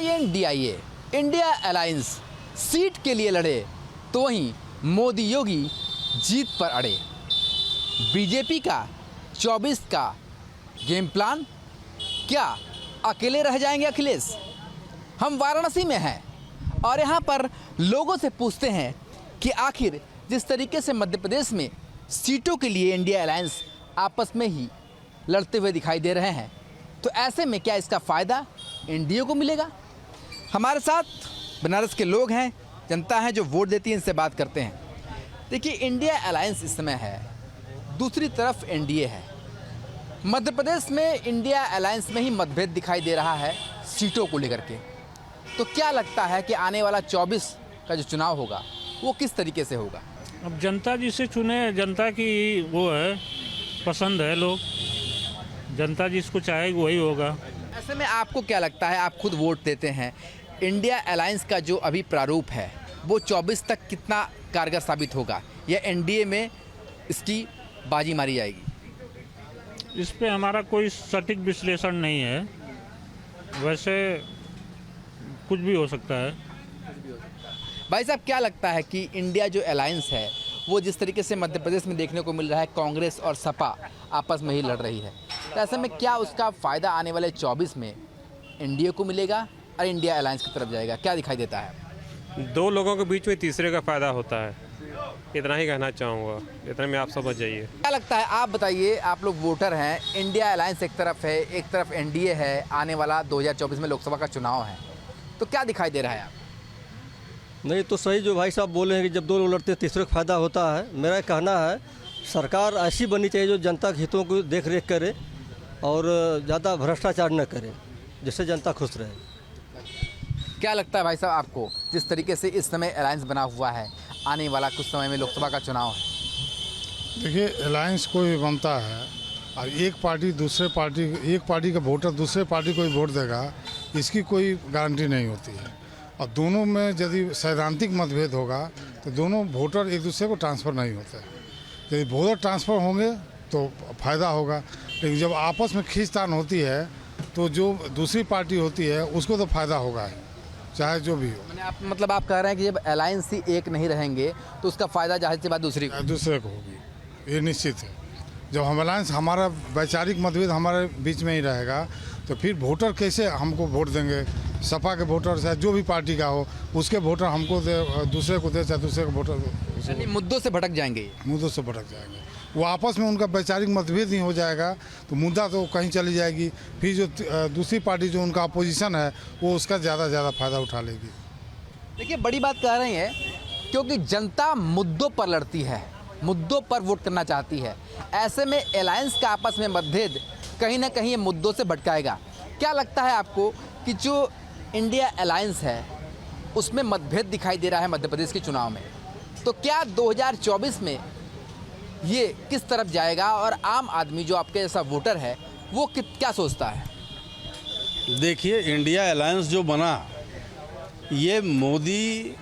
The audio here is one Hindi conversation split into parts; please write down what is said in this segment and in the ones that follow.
INDIA इंडिया अलायंस सीट के लिए लड़े तो वहीं मोदी योगी जीत पर अड़े। बीजेपी का 24 का गेम प्लान, क्या अकेले रह जाएंगे अखिलेश? हम वाराणसी में हैं और यहाँ पर लोगों से पूछते हैं कि आखिर जिस तरीके से मध्य प्रदेश में सीटों के लिए इंडिया अलायंस आपस में ही लड़ते हुए दिखाई दे रहे हैं, तो ऐसे में क्या इसका फ़ायदा एनडीए को मिलेगा? हमारे साथ बनारस के लोग हैं, जनता है जो वोट देती है, इनसे बात करते हैं। देखिए, इंडिया अलायंस इस समय है, दूसरी तरफ एनडीए है। मध्य प्रदेश में इंडिया अलायंस में ही मतभेद दिखाई दे रहा है सीटों को लेकर के। तो क्या लगता है कि आने वाला 24 का जो चुनाव होगा वो किस तरीके से होगा? अब जनता जिसे चुने, जनता की वो है, पसंद है। लोग जनता जिसको चाहेगी वही होगा। ऐसे में आपको क्या लगता है, आप खुद वोट देते हैं, इंडिया अलायंस का जो अभी प्रारूप है वो 24 तक कितना कारगर साबित होगा या एनडीए में इसकी बाजी मारी जाएगी? इस पे हमारा कोई सटीक विश्लेषण नहीं है, वैसे कुछ भी हो सकता है। भाई साहब, क्या लगता है कि इंडिया जो अलायंस है वो जिस तरीके से मध्य प्रदेश में देखने को मिल रहा है, कांग्रेस और सपा आपस में ही लड़ रही है, तो ऐसे में क्या उसका फ़ायदा आने वाले 24 में एनडीए को मिलेगा और इंडिया अलायंस की तरफ जाएगा? क्या दिखाई देता है? दो लोगों के बीच में तीसरे का फ़ायदा होता है, इतना ही कहना चाहूँगा। इतने में आप समझ जाइए। क्या लगता है, आप बताइए, आप लोग वोटर हैं, इंडिया अलायंस एक तरफ है, एक तरफ एनडीए है, आने वाला 2024 में लोकसभा का चुनाव है, तो क्या दिखाई दे रहा है? आप नहीं तो सही जो भाई साहब बोले हैं कि जब दो लोग लड़ते हैं तीसरे का फायदा होता है। मेरा कहना है सरकार ऐसी बननी चाहिए जो जनता के हितों को देख रेख करे और ज़्यादा भ्रष्टाचार न करे, जिससे जनता खुश रहे। क्या लगता है भाई साहब आपको, जिस तरीके से इस समय अलायंस बना हुआ है, आने वाला कुछ समय में लोकसभा का चुनाव है? देखिए, अलायंस कोई बनता है और एक पार्टी का वोटर दूसरे पार्टी को ही वोट देगा, इसकी कोई गारंटी नहीं होती है। और दोनों में यदि सैद्धांतिक मतभेद होगा तो दोनों वोटर एक दूसरे को ट्रांसफ़र नहीं होते। यदि वोटर ट्रांसफ़र होंगे तो फ़ायदा होगा, लेकिन जब आपस में खींचतान होती है तो जो दूसरी पार्टी होती है उसको तो फ़ायदा होगा ही, चाहे जो भी हो। मतलब आप कह रहे हैं कि जब अलायंस ही एक नहीं रहेंगे तो उसका फ़ायदा जाहिर सी बात दूसरे को होगी, ये निश्चित है। जब हम अलायंस, हमारा वैचारिक मतभेद हमारे बीच में ही रहेगा तो फिर वोटर कैसे हमको वोट देंगे? सपा के वोटर चाहे जो भी पार्टी का हो, उसके वोटर हमको दे, दूसरे को दे, चाहे दूसरे को वोटर मुद्दों से भटक जाएंगे। मुद्दों से भटक जाएंगे, वो आपस में उनका वैचारिक मतभेद नहीं हो जाएगा तो मुद्दा तो कहीं चली जाएगी। फिर जो दूसरी पार्टी जो उनका अपोजिशन है वो उसका ज़्यादा फ़ायदा उठा लेगी। देखिए, बड़ी बात कह रही है क्योंकि जनता मुद्दों पर लड़ती है, मुद्दों पर वोट करना चाहती है। ऐसे में अलायंस का आपस में मतभेद कहीं ना कहीं ये मुद्दों से भटकाएगा। क्या लगता है आपको कि जो इंडिया अलायंस है उसमें मतभेद दिखाई दे रहा है मध्य प्रदेश के चुनाव में, तो क्या 2024 में ये किस तरफ जाएगा और आम आदमी जो आपके जैसा वोटर है वो क्या सोचता है? देखिए, इंडिया अलायंस जो बना, ये मोदी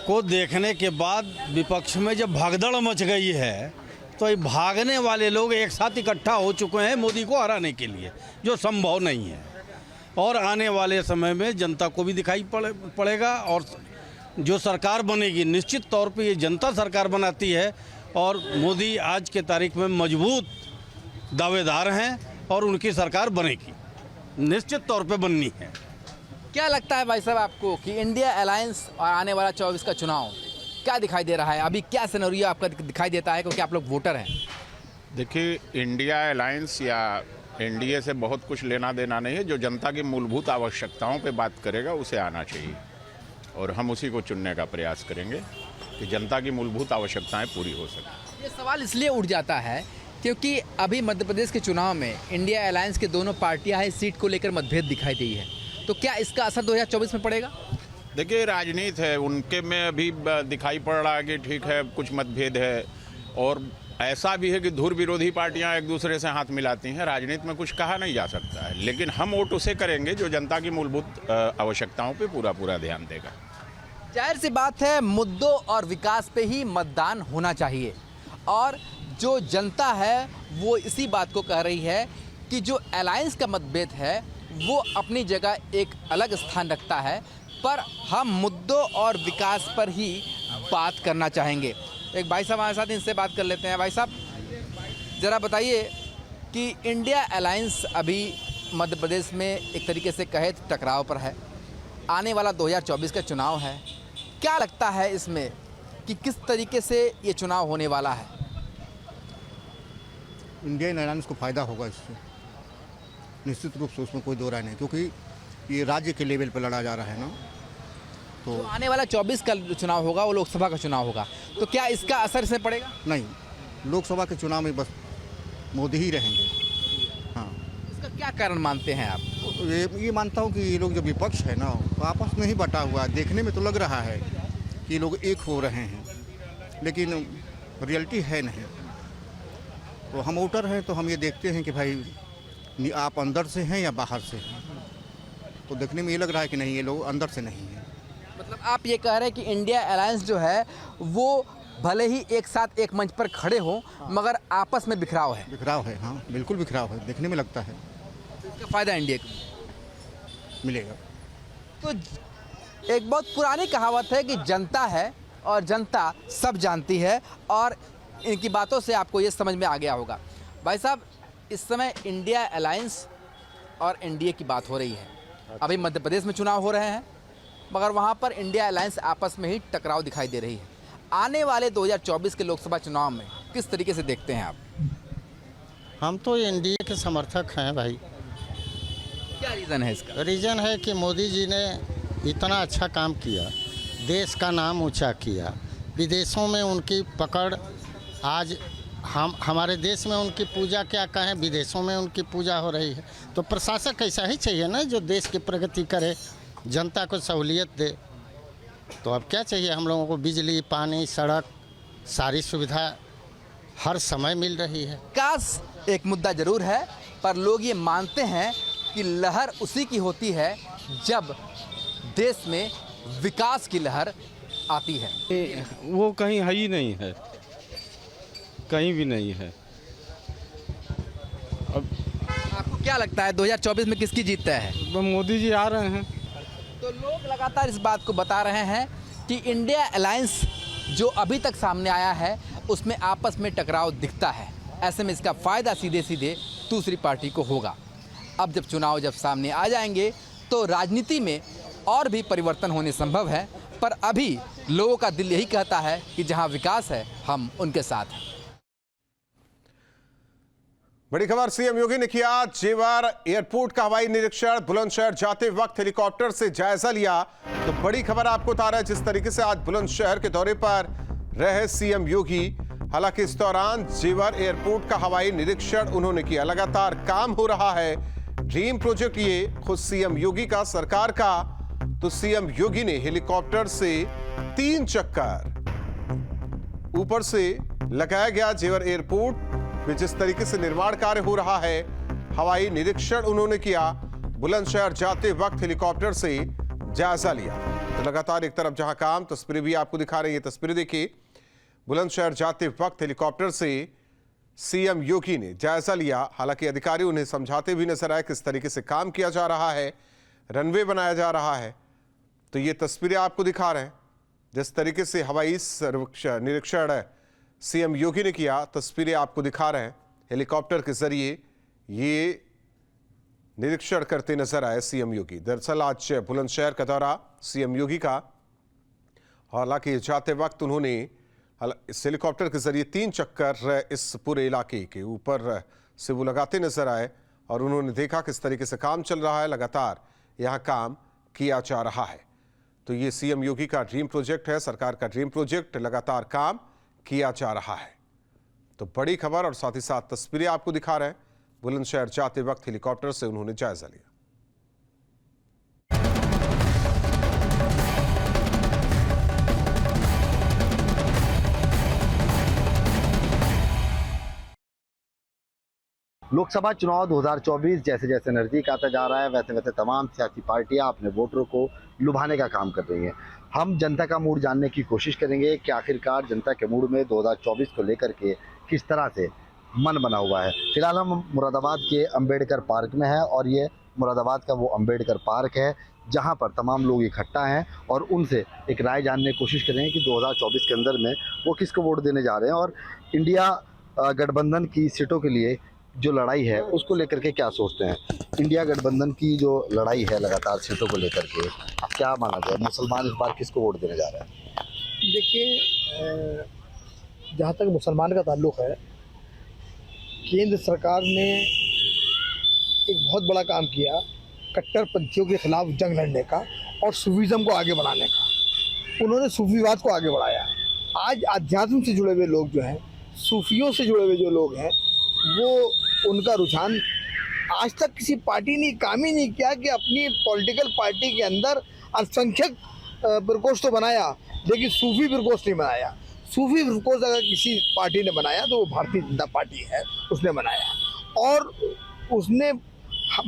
को देखने के बाद विपक्ष में जब भगदड़ मच गई है तो ये भागने वाले लोग एक साथ इकट्ठा हो चुके हैं मोदी को हराने के लिए, जो संभव नहीं है। और आने वाले समय में जनता को भी दिखाई पड़ेगा और जो सरकार बनेगी, निश्चित तौर पे ये जनता सरकार बनाती है और मोदी आज के तारीख में मजबूत दावेदार हैं और उनकी सरकार बनेगी, निश्चित तौर पे बननी है। क्या लगता है भाई साहब आपको कि इंडिया अलायंस और आने वाला 24 का चुनाव क्या दिखाई दे रहा है? अभी क्या सिनेरियो आपका दिखाई देता है क्योंकि आप लोग वोटर हैं? देखिए, इंडिया अलायंस या एनडीए से बहुत कुछ लेना देना नहीं है। जो जनता की मूलभूत आवश्यकताओं पे बात करेगा उसे आना चाहिए और हम उसी को चुनने का प्रयास करेंगे कि जनता की मूलभूत आवश्यकताएं पूरी हो सकें। ये सवाल इसलिए उठ जाता है क्योंकि अभी मध्य प्रदेश के चुनाव में इंडिया अलायंस के दोनों पार्टियां हैं, सीट को लेकर मतभेद दिखाई दी है, तो क्या इसका असर 2024 में पड़ेगा? देखिए, राजनीति है, उनके में अभी दिखाई पड़ रहा है कि ठीक है कुछ मतभेद है और ऐसा भी है कि धुर विरोधी पार्टियां एक दूसरे से हाथ मिलाती हैं। राजनीति में कुछ कहा नहीं जा सकता है, लेकिन हम वोट उसे करेंगे जो जनता की मूलभूत आवश्यकताओं पे पूरा ध्यान देगा। जाहिर सी बात है, मुद्दों और विकास पे ही मतदान होना चाहिए और जो जनता है वो इसी बात को कह रही है कि जो अलायंस का मतभेद है वो अपनी जगह एक अलग स्थान रखता है, पर हम मुद्दों और विकास पर ही बात करना चाहेंगे। एक भाई साहब हमारे साथ, इनसे बात कर लेते हैं। भाई साहब ज़रा बताइए कि इंडिया अलायंस अभी मध्य प्रदेश में एक तरीके से कहे तो टकराव पर है। आने वाला 2024 का चुनाव है, क्या लगता है इसमें कि किस तरीके से ये चुनाव होने वाला है? इंडियन अलायंस को फ़ायदा होगा इससे, निश्चित रूप से, उसमें कोई दो राय नहीं, क्योंकि ये राज्य के लेवल पर लड़ा जा रहा है ना। तो आने वाला 24 का चुनाव होगा, वो लोकसभा का चुनाव होगा, तो क्या इसका असर इसमें पड़ेगा? नहीं, लोकसभा के चुनाव में बस मोदी ही रहेंगे। हाँ, इसका क्या कारण मानते हैं आप? ये मानता हूँ कि ये लोग जो विपक्ष है ना, वो आपस में ही बटा हुआ है। देखने में तो लग रहा है कि ये लोग एक हो रहे हैं, लेकिन रियलिटी है नहीं। तो हम वोटर हैं, तो हम ये देखते हैं कि भाई आप अंदर से हैं या बाहर से हैं। तो देखने में ये लग रहा है कि नहीं, ये लोग अंदर से नहीं हैं। मतलब आप ये कह रहे हैं कि इंडिया अलायंस जो है वो भले ही एक साथ एक मंच पर खड़े हों, मगर आपस में बिखराव है। बिखराव है, हाँ बिल्कुल बिखराव है, देखने में लगता है। इसका फ़ायदा इंडिया को मिलेगा। तो एक बहुत पुरानी कहावत है कि जनता है और जनता सब जानती है, और इनकी बातों से आपको ये समझ में आ गया होगा। भाई साहब, इस समय इंडिया अलायंस और एनडीए की बात हो रही है। अभी मध्य प्रदेश में चुनाव हो रहे हैं, मगर वहाँ पर इंडिया अलायंस आपस में ही टकराव दिखाई दे रही है। आने वाले 2024 के लोकसभा चुनाव में किस तरीके से देखते हैं आप? हम तो एनडीए के समर्थक हैं भाई। क्या रीज़न है इसका? रीज़न है कि मोदी जी ने इतना अच्छा काम किया, देश का नाम ऊंचा किया, विदेशों में उनकी पकड़, आज हमारे देश में उनकी पूजा क्या कहें, विदेशों में उनकी पूजा हो रही है। तो प्रशासक ऐसा ही चाहिए ना, जो देश की प्रगति करे, जनता को सहूलियत दे। तो अब क्या चाहिए हम लोगों को? बिजली, पानी, सड़क, सारी सुविधा हर समय मिल रही है। विकास एक मुद्दा जरूर है, पर लोग ये मानते हैं कि लहर उसी की होती है जब देश में विकास की लहर आती है। वो कहीं है ही नहीं है, कहीं भी नहीं है। अब आपको क्या लगता है 2024 में किसकी जीत तय है? मोदी जी आ रहे हैं। तो लोग लगातार इस बात को बता रहे हैं कि इंडिया अलायंस जो अभी तक सामने आया है उसमें आपस में टकराव दिखता है। ऐसे में इसका फ़ायदा सीधे सीधे दूसरी पार्टी को होगा। अब जब चुनाव सामने आ जाएंगे तो राजनीति में और भी परिवर्तन होने संभव है, पर अभी लोगों का दिल यही कहता है कि जहां विकास है हम उनके साथ हैं। बड़ी खबर, सीएम योगी ने किया जेवर एयरपोर्ट का हवाई निरीक्षण। बुलंदशहर जाते वक्त हेलीकॉप्टर से जायजा लिया। तो बड़ी खबर आपको बता रहा है जिस तरीके से आज बुलंदशहर के दौरे पर रहे सीएम योगी। हालांकि इस दौरान जेवर एयरपोर्ट का हवाई निरीक्षण उन्होंने किया। लगातार काम हो रहा है, ड्रीम प्रोजेक्ट ये खुद सीएम योगी का, सरकार का। तो सीएम योगी ने हेलीकॉप्टर से 3 चक्कर ऊपर से लगाया गया जेवर एयरपोर्ट में जिस तरीके से निर्माण कार्य हो रहा है, हवाई निरीक्षण उन्होंने किया। बुलंदशहर जाते वक्त हेलीकॉप्टर से जायजा लिया। तो लगातार एक तरफ जहां काम, तस्वीरें भी आपको दिखा रही है, तस्वीरें देखिए। बुलंदशहर जाते वक्त हेलीकॉप्टर से सीएम योगी ने जायजा लिया। हालांकि अधिकारी उन्हें समझाते भी नजर आए किस तरीके से काम किया जा रहा है, रनवे बनाया जा रहा है। तो ये तस्वीरें आपको दिखा रहे हैं जिस तरीके से हवाई निरीक्षण सीएम योगी ने किया। तस्वीरें आपको दिखा रहे हैं, हेलीकॉप्टर के जरिए ये निरीक्षण करते नजर आए सीएम योगी। दरअसल आज बुलंदशहर का दौरा सीएम योगी का, हालांकि जाते वक्त उन्होंने इस हेलीकॉप्टर के जरिए 3 चक्कर इस पूरे इलाके के ऊपर से वो लगाते नजर आए और उन्होंने देखा किस तरीके से काम चल रहा है, लगातार यहां काम किया जा रहा है। तो ये सीएम योगी का ड्रीम प्रोजेक्ट है, सरकार का ड्रीम प्रोजेक्ट, लगातार काम किया जा रहा है। तो बड़ी खबर और साथ ही साथ तस्वीरें आपको दिखा रहे हैं। बुलंदशहर जाते वक्त हेलीकॉप्टर से उन्होंने जायजा लिया। लोकसभा चुनाव 2024 जैसे जैसे नज़दीक आता जा रहा है, वैसे वैसे तमाम सियासी पार्टियां अपने वोटरों को लुभाने का काम कर रही हैं। हम जनता का मूड जानने की कोशिश करेंगे कि आखिरकार जनता के मूड में 2024 को लेकर के किस तरह से मन बना हुआ है। फिलहाल हम मुरादाबाद के अंबेडकर पार्क में हैं और ये मुरादाबाद का वो अंबेडकर पार्क है, जहां पर तमाम लोग इकट्ठा हैं और उनसे एक राय जानने की कोशिश करेंगे कि 2024 के अंदर में वो किसको वोट देने जा रहे हैं और इंडिया गठबंधन की सीटों के लिए जो लड़ाई है उसको लेकर के क्या सोचते हैं। इंडिया गठबंधन की जो लड़ाई है लगातार सीटों को लेकर के, क्या माना जाए, मुसलमान इस बार किसको वोट देने जा रहे हैं? देखिए, जहाँ तक मुसलमान का ताल्लुक़ है, केंद्र सरकार ने एक बहुत बड़ा काम किया कट्टरपंथियों के खिलाफ जंग लड़ने का और सूफीज़म को आगे बढ़ाने का। उन्होंने सूफीवाद को आगे बढ़ाया। आज अध्यात्म से जुड़े हुए लोग जो हैं, सूफियों से जुड़े हुए जो लोग हैं, वो उनका रुझान आज तक किसी पार्टी ने काम ही नहीं किया कि अपनी पॉलिटिकल पार्टी के अंदर अल्पसंख्यक प्रकोष्ठ तो बनाया, लेकिन सूफी प्रकोष्ठ नहीं बनाया। सूफी प्रकोष्ठ अगर किसी पार्टी ने बनाया तो वो भारतीय जनता पार्टी है, उसने बनाया। और उसने,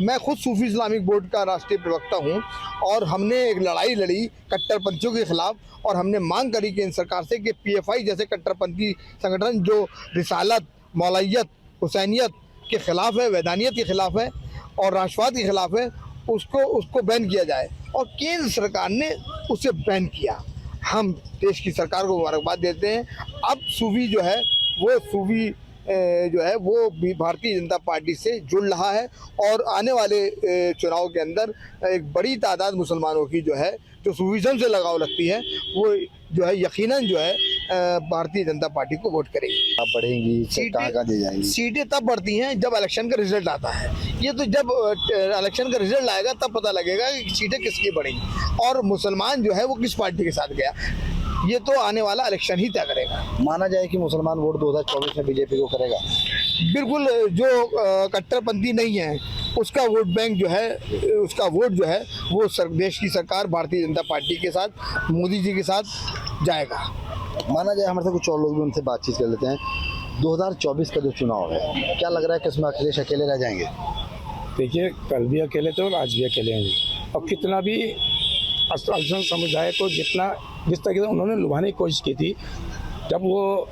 मैं खुद सूफी इस्लामिक बोर्ड का राष्ट्रीय प्रवक्ता हूँ और हमने एक लड़ाई लड़ी कट्टरपंथियों के खिलाफ और हमने मांग करी केंद्र सरकार से कि PFI जैसे कट्टरपंथी संगठन जो रिसालत, मौलवियत, हुसैनियत के ख़िलाफ़ है, वैदानियत के ख़िलाफ़ है और राष्ट्रवाद के ख़िलाफ़ है, उसको बैन किया जाए। और केंद्र सरकार ने उसे बैन किया। हम देश की सरकार को मुबारकबाद देते हैं। अब सूफी जो है वो भी भारतीय जनता पार्टी से जुड़ रहा है और आने वाले चुनाव के अंदर एक बड़ी तादाद मुसलमानों की जो है, जो सूफीज़म से लगाव रखती है, वो जो है यकीनन जो है भारतीय जनता पार्टी को वोट करेगी। अब बढ़ेंगी, कहाँ दे जाएंगी? सीटें तब बढ़ती हैं जब इलेक्शन का रिजल्ट आता है। ये तो जब इलेक्शन का रिजल्ट आएगा तब पता लगेगा कि सीटें किसकी बढ़ेंगी और मुसलमान जो है वो किस पार्टी के साथ गया। ये तो आने वाला इलेक्शन ही तय करेगा। माना जाए कि मुसलमान वोट 2024 में बीजेपी को करेगा? बिल्कुल, जो कट्टरपंथी नहीं है उसका वोट बैंक जो है, उसका वोट जो है वो देश की सरकार भारतीय जनता पार्टी के साथ, मोदी जी के साथ जाएगा। माना जाए, हमारे साथ कुछ और लोग भी उनसे बातचीत कर लेते हैं। 2024 का जो चुनाव है, क्या लग रहा है कि इसमें अखिलेश अकेले रह जाएंगे? देखिए, कल भी अकेले थे और आज भी अकेले हैं और कितना भी अल्पसंख्यक समुदाय को जिस तरीके से उन्होंने लुभाने की कोशिश की थी, जब वो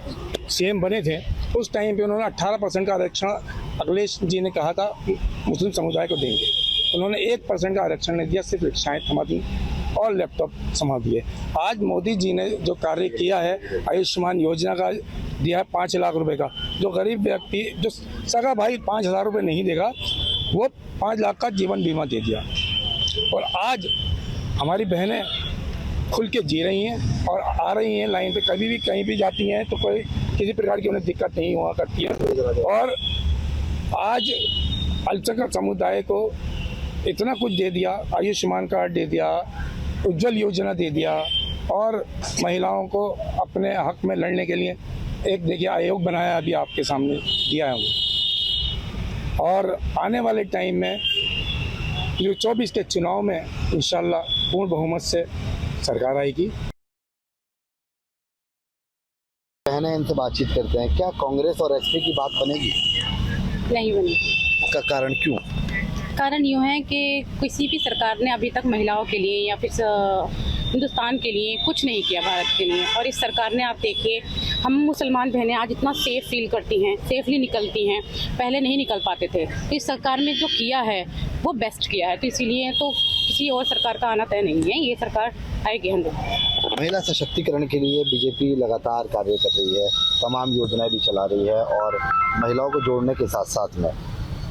CM बने थे उस टाइम पे उन्होंने 18% का आरक्षण अखिलेश जी ने कहा था मुस्लिम समुदाय को देंगे। उन्होंने 1% का आरक्षण नहीं दिया, सिर्फ रिक्शाएँ थमा दी और लैपटॉप संभाल दिए। आज मोदी जी ने जो कार्य किया है, आयुष्मान योजना का दिया है 5 लाख रुपए का, जो गरीब व्यक्ति, जो सगा भाई 5,000 रुपये नहीं देगा, वो 5 लाख का जीवन बीमा दे दिया। और आज हमारी बहनें खुल के जी रही हैं और आ रही हैं लाइन पे, कभी भी कहीं भी जाती हैं तो कोई किसी प्रकार की उन्हें दिक्कत नहीं हुआ करती है। और आज अल्पसंख्यक समुदाय को इतना कुछ दे दिया, आयुष्मान कार्ड दे दिया, उज्ज्वल योजना दे दिया और महिलाओं को अपने हक में लड़ने के लिए एक देखिए आयोग बनाया, अभी आपके सामने दिया है। और आने वाले टाइम में जो 24 के चुनाव में इंशाल्लाह पूर्ण बहुमत से सरकार आएगी। बहनें इनसे बातचीत करते हैं, क्या कांग्रेस और SP की बात बनेगी? नहीं बनेगी। का कारण क्यों? कारण यूँ है कि किसी भी सरकार ने अभी तक महिलाओं के लिए या फिर हिंदुस्तान के लिए कुछ नहीं किया, भारत के लिए। और इस सरकार ने, आप देखिए, हम मुसलमान बहनें आज इतना सेफ फील करती हैं, सेफली निकलती हैं, पहले नहीं निकल पाते थे। तो इस सरकार ने जो किया है वो बेस्ट किया है, तो इसीलिए तो किसी और सरकार का आना तय नहीं है, ये सरकार आएगी हम लोग। महिला सशक्तिकरण के लिए बीजेपी लगातार कार्य कर रही है, तमाम योजनाएं भी चला रही है और महिलाओं को जोड़ने के साथ साथ में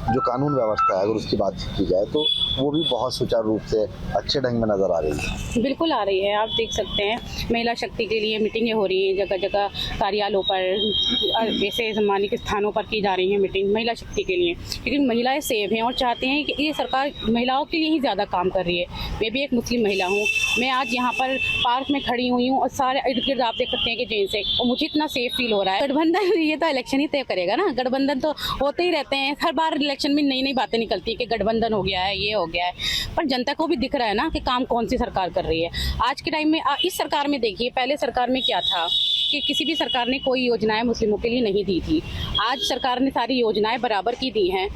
जो कानून व्यवस्था है, अगर उसकी बात की जाए तो वो भी बहुत सुचारू रूप से अच्छे ढंग में नज़र आ रही है। बिल्कुल आ रही है, आप देख सकते हैं महिला शक्ति के लिए मीटिंगें हो रही हैं, जगह जगह कार्यालयों पर, ऐसे सम्मानित स्थानों पर की जा रही हैं मीटिंग महिला शक्ति के लिए। लेकिन महिलाएं सेव हैं और चाहते हैं कि ये सरकार महिलाओं के लिए ही ज़्यादा काम कर रही है। मैं भी एक मुस्लिम महिला हूँ, मैं आज यहाँ पर पार्क में खड़ी हुई हूँ और सारे इर्द गिर्द आप देख सकते हैं कि जेंट्स है और मुझे इतना सेफ फील हो रहा है। गठबंधन ये तो इलेक्शन ही तय करेगा ना, गठबंधन तो होते ही रहते हैं, हर बार इलेक्शन में नई नई बातें निकलती है कि गठबंधन हो गया है, ये हो गया है, पर जनता को भी दिख रहा है ना कि काम कौन सी सरकार कर रही है। आज के टाइम में इस सरकार में देखिए, पहले सरकार में क्या था कि किसी भी सरकार ने कोई योजनाएं मुस्लिमों के लिए नहीं दी थी। आज सरकार ने सारी योजनाएं बराबर की दी हैं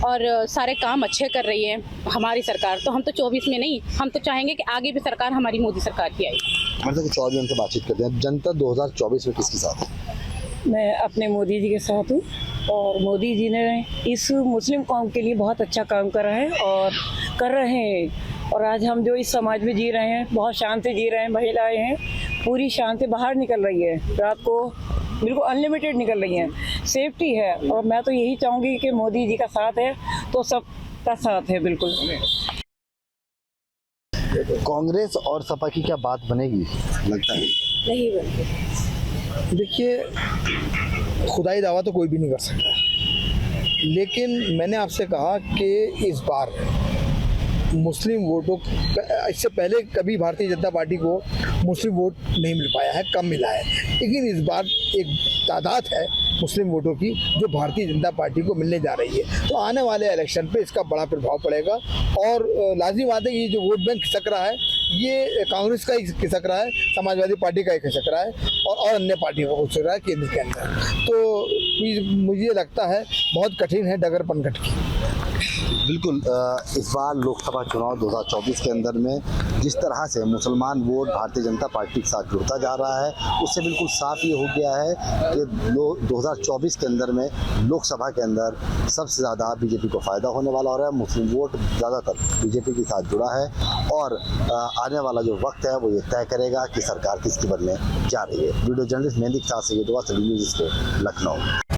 और सारे काम अच्छे कर रही है हमारी सरकार। तो हम तो 24 में नहीं, हम तो चाहेंगे कि आगे भी सरकार हमारी मोदी सरकार की आए। हमारे से कुछ और भी उनसे बातचीत करते हैं। जनता 2024 में किसके साथ है? मैं अपने मोदी जी के साथ हूँ और मोदी जी ने इस मुस्लिम कौम के लिए बहुत अच्छा काम करा है और कर रहे हैं। और आज हम जो इस समाज में जी रहे हैं, बहुत शांति जी रहे हैं, महिलाएं हैं पूरी शांति बाहर निकल रही है, रात को बिल्कुल अनलिमिटेड निकल रही हैं, सेफ्टी है। और मैं तो यही चाहूँगी कि मोदी जी का साथ है तो सबका साथ है बिल्कुल। कांग्रेस और सपा की क्या बात बनेगी लगता है? नहीं बनती। देखिए, खुदाई दावा तो कोई भी नहीं कर सकता, लेकिन मैंने आपसे कहा कि इस बार मुस्लिम वोटों, इससे पहले कभी भारतीय जनता पार्टी को मुस्लिम वोट नहीं मिल पाया है, कम मिला है, लेकिन इस बार एक तादाद है मुस्लिम वोटों की जो भारतीय जनता पार्टी को मिलने जा रही है। तो आने वाले इलेक्शन पे इसका बड़ा प्रभाव पड़ेगा और लाजिमी बात है कि ये जो वोट बैंक खिसक रहा है ये कांग्रेस का ही खिसक रहा है, समाजवादी पार्टी का ही खिसक रहा है और अन्य पार्टियों का खिसक रहा है केंद्र के अंदर। तो मुझे लगता है बहुत कठिन है डगर पनघट की। बिल्कुल, इस बार लोकसभा चुनाव 2024 के अंदर में जिस तरह से मुसलमान वोट भारतीय जनता पार्टी के साथ जुड़ता जा रहा है, उससे बिल्कुल साफ ये हो गया है कि 2024 के अंदर में लोकसभा के अंदर सबसे ज़्यादा बीजेपी को फ़ायदा होने वाला हो रहा है। मुस्लिम वोट ज़्यादातर बीजेपी के साथ जुड़ा है और आने वाला जो वक्त है वो ये तय करेगा कि सरकार किसकी बनने जा रही है। वीडियो जर्नलिस्ट मेहंदी के साथ से ये दुआ न्यूज़ लखनऊ।